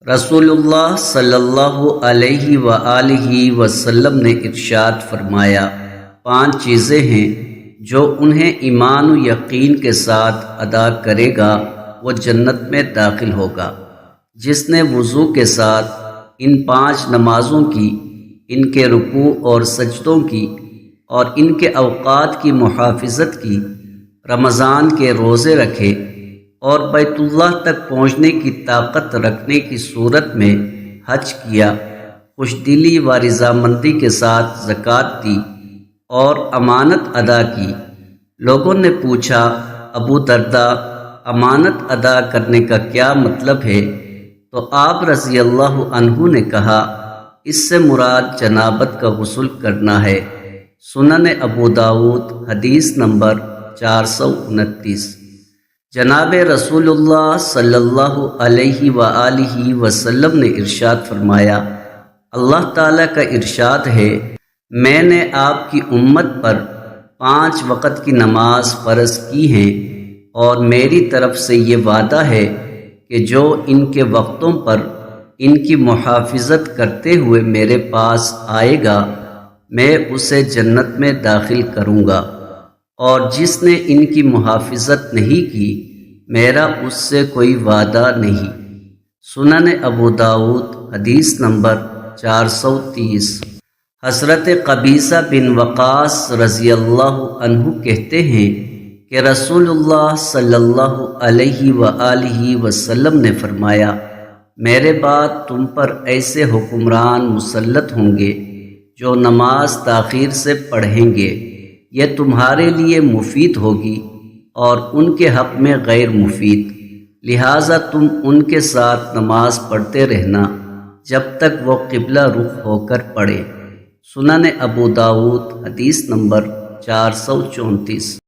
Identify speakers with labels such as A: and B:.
A: رسول اللہ صلی اللہ علیہ وآلہ وسلم نے ارشاد فرمایا، 5 چیزیں ہیں جو انہیں ایمان و یقین کے ساتھ ادا کرے گا وہ جنت میں داخل ہوگا۔ جس نے وضو کے ساتھ ان 5 نمازوں کی، ان کے رکوع اور سجدوں کی اور ان کے اوقات کی محافظت کی، رمضان کے روزے رکھے اور بیت اللہ تک پہنچنے کی طاقت رکھنے کی صورت میں حج کیا، خوش دلی و رضامندی کے ساتھ زکوٰۃ دی اور امانت ادا کی۔ لوگوں نے پوچھا، ابو درداء، امانت ادا کرنے کا کیا مطلب ہے؟ تو آپ رضی اللہ عنہ نے کہا، اس سے مراد جنابت کا غسل کرنا ہے۔ سنن ابو داؤد حدیث نمبر 429۔ جناب رسول اللہ صلی اللہ علیہ وآلہ وسلم نے ارشاد فرمایا، اللہ تعالیٰ کا ارشاد ہے، میں نے آپ کی امت پر 5 وقت کی نماز فرض کی ہیں اور میری طرف سے یہ وعدہ ہے کہ جو ان کے وقتوں پر ان کی محافظت کرتے ہوئے میرے پاس آئے گا میں اسے جنت میں داخل کروں گا، اور جس نے ان کی محافظت نہیں کی میرا اس سے کوئی وعدہ نہیں۔ سنن ابو داؤد حدیث نمبر 430۔ حضرت قبیصہ بن وقاص رضی اللہ عنہ کہتے ہیں کہ رسول اللہ صلی اللہ علیہ وآلہ وسلم نے فرمایا، میرے بعد تم پر ایسے حکمران مسلط ہوں گے جو نماز تاخیر سے پڑھیں گے، یہ تمہارے لیے مفید ہوگی اور ان کے حق میں غیر مفید، لہٰذا تم ان کے ساتھ نماز پڑھتے رہنا جب تک وہ قبلہ رخ ہو کر پڑھے۔ سنن ابو داؤد حدیث نمبر 434۔